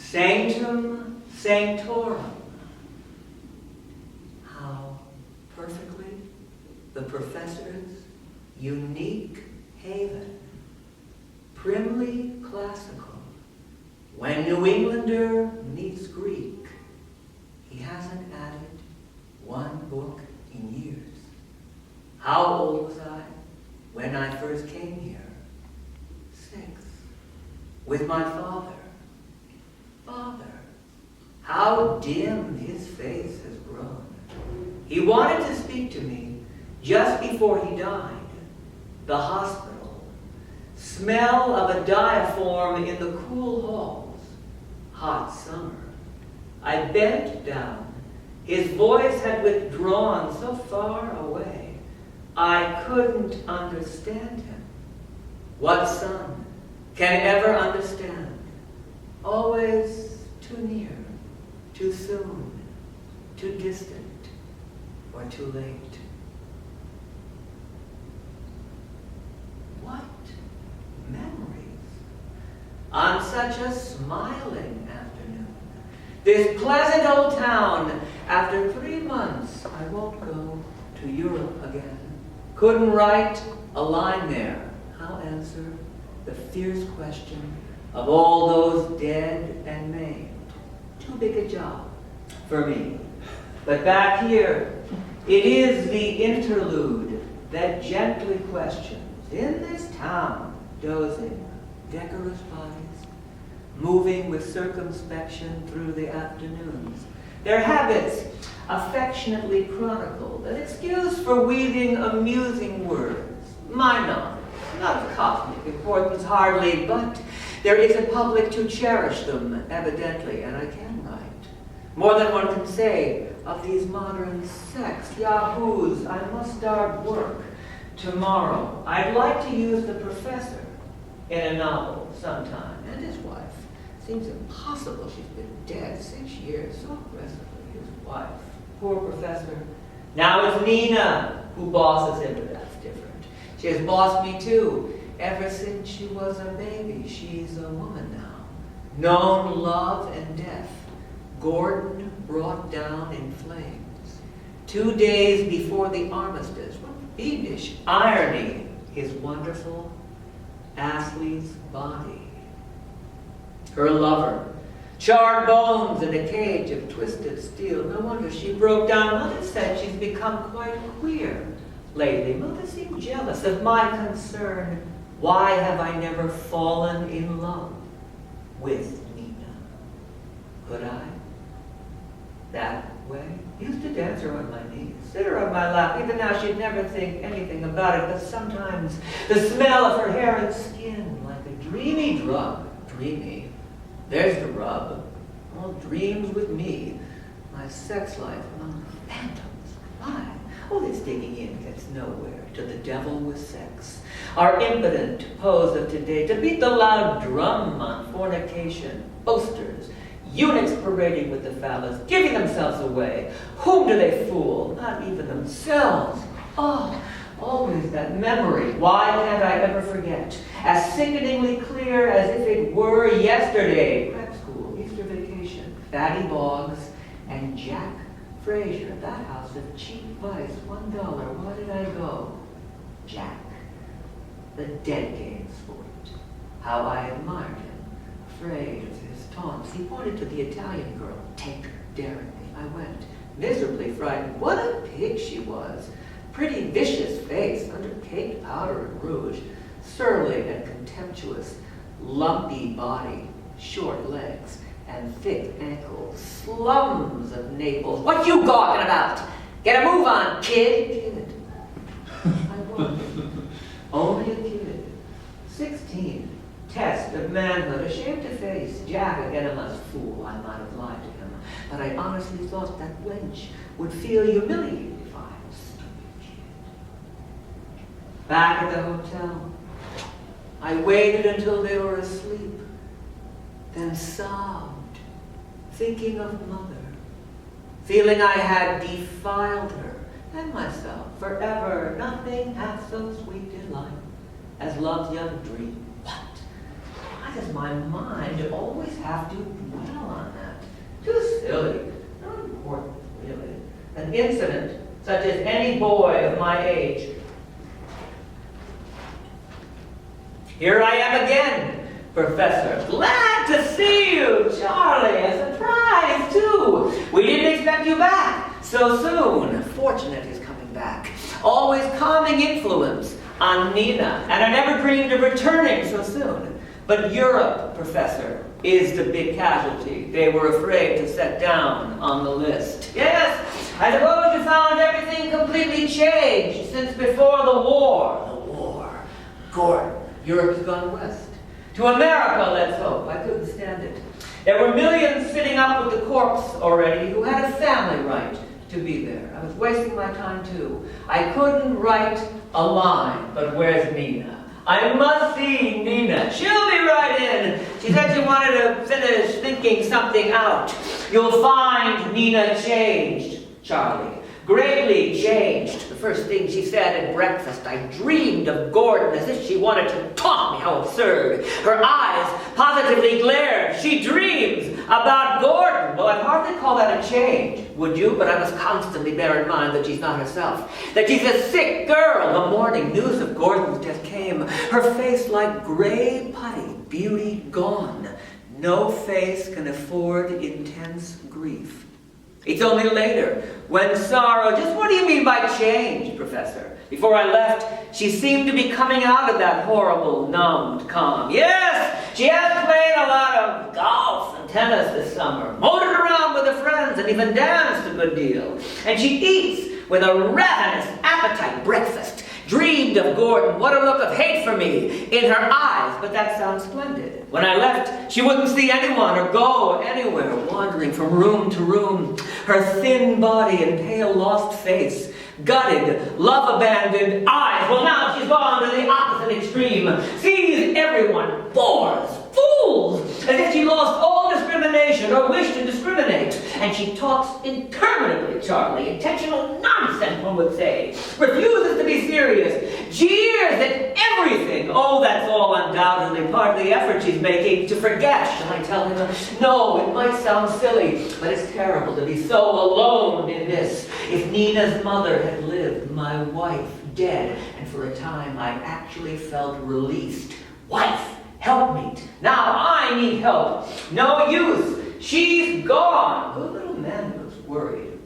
Sanctum sanctorum. How perfectly the professor's unique haven, primly classical. When New Englander meets Greek, he hasn't added one book in years. How old was I when I first came here? 6. With my father. Father, how dim his face has grown. He wanted to speak to me just before he died. The hospital. Smell of a diaphragm in the cool halls. Hot summer. I bent down. His voice had withdrawn so far away, I couldn't understand him. What son can ever understand? Always too near, too soon, too distant, or too late. What memories on such a smiling afternoon. This pleasant old town, after 3 months, I won't go to Europe again. Couldn't write a line there. How answer the fierce question of all those dead and maimed? Too big a job for me. But back here, it is the interlude that gently questions. In this town, dozing, decorous bodies, moving with circumspection through the afternoons. Their habits affectionately chronicled, an excuse for weaving amusing words. Minor, not of cosmic importance hardly, but there is a public to cherish them, evidently, and I can write. More than one can say of these modern sects, yahoos. I must start work tomorrow. I'd like to use the professor in a novel sometime, and his wife. Seems impossible she's been dead 6 years, so aggressively. His wife, poor professor. Now it's Nina who bosses him, but that's different. She has bossed me too. Ever since she was a baby, she's a woman now. Known love and death. Gordon brought down in flames. 2 days before the armistice. What fiendish irony. His wonderful Ashley's body. Her lover. Charred bones in a cage of twisted steel. No wonder she broke down. Mother said she's become quite queer lately. Mother seemed jealous of my concern. Why have I never fallen in love with Nina? Could I? That way? Used to dance her on my knees, sit her on my lap. Even now she'd never think anything about it, but sometimes the smell of her hair and skin, like a dreamy drug. Dreamy. There's the rub. All dreams with me. My sex life among phantoms. Why? Oh, this digging in gets nowhere. To the devil with sex. Our impotent pose of today, to beat the loud drum on fornication. Boasters. Eunuchs parading with the phallus, giving themselves away. Whom do they fool? Not even themselves. Oh, always that memory. Why can't I ever forget? As sickeningly clear as if it were yesterday. Prep school, Easter vacation, Fatty Boggs, and Jack Frazier. That house of cheap vice, $1. Why did I go? Jack, the dead game sport. How I admired him. Afraid of his taunts. He pointed to the Italian girl. Take her, daring me. I went, miserably frightened. What a pig she was. Pretty vicious face, under caked powder and rouge. Surly and contemptuous. Lumpy body, short legs, and thick ankles. Slums of Naples. What you gawking about? Get a move on, kid. Kid. I was. Only a kid. 16. Test of manhood, ashamed to face. Jack, again, a must fool. I might have lied to him. But I honestly thought that wench would feel humiliated if I was a stupid kid. Back at the hotel, I waited until they were asleep, then sobbed, thinking of mother, feeling I had defiled her and myself forever. Nothing hath so sweet in life as love's young dream. What? does my mind always have to dwell on that? Too silly. Not important, really. An incident such as any boy of my age. Here I am again, Professor. Glad to see you, Charlie. A surprise, too. We didn't expect you back so soon. Fortunate he's coming back. Always calming influence on Nina, and I never dreamed of returning so soon. But Europe, Professor, is the big casualty they were afraid to set down on the list. Yes, I suppose you found everything completely changed since before the war. The war. Gordon, Europe has gone west. To America, let's hope. I couldn't stand it. There were millions sitting up with the corpse already who had a family right to be there. I was wasting my time, too. I couldn't write a line, but where's Nina? I must see Nina. She'll be right in. She said she wanted to finish thinking something out. You'll find Nina changed, Charlie. Greatly changed. The first thing she said at breakfast, I dreamed of Gordon as if she wanted to taunt me. How absurd. Her eyes positively glared. She dreams about Gordon. Well, I'd hardly call that a change, would you? But I must constantly bear in mind that she's not herself. That she's a sick girl. The morning news of Gordon's death came. Her face like gray putty, beauty gone. No face can afford intense grief. It's only later, when sorrow... Just what do you mean by change, Professor? Before I left, she seemed to be coming out of that horrible, numbed calm. Yes, she has played a lot of golf and tennis this summer, motored around with her friends, and even danced a good deal. And she eats with a ravenous appetite breakfast. Dreamed of Gordon, what a look of hate for me in her eyes, but that sounds splendid. When I left, she wouldn't see anyone or go anywhere, wandering from room to room. Her thin body and pale lost face, gutted, love-abandoned eyes. Well, now she's gone to the opposite extreme. Sees everyone, bores, fools, as if she lost all discrimination or wish to discriminate. And she talks interminably, Charlie. Intentional nonsense, one would say. Refuses to be serious. Jeers at everything. Oh, that's all undoubtedly part of the effort she's making to forget. Shall I tell him? No, it might sound silly, but it's terrible to be so alone in this. If Nina's mother had lived, my wife dead, and for a time I actually felt released. Wife, helpmeet. Now I need help. No use. She's gone. The little man was worried.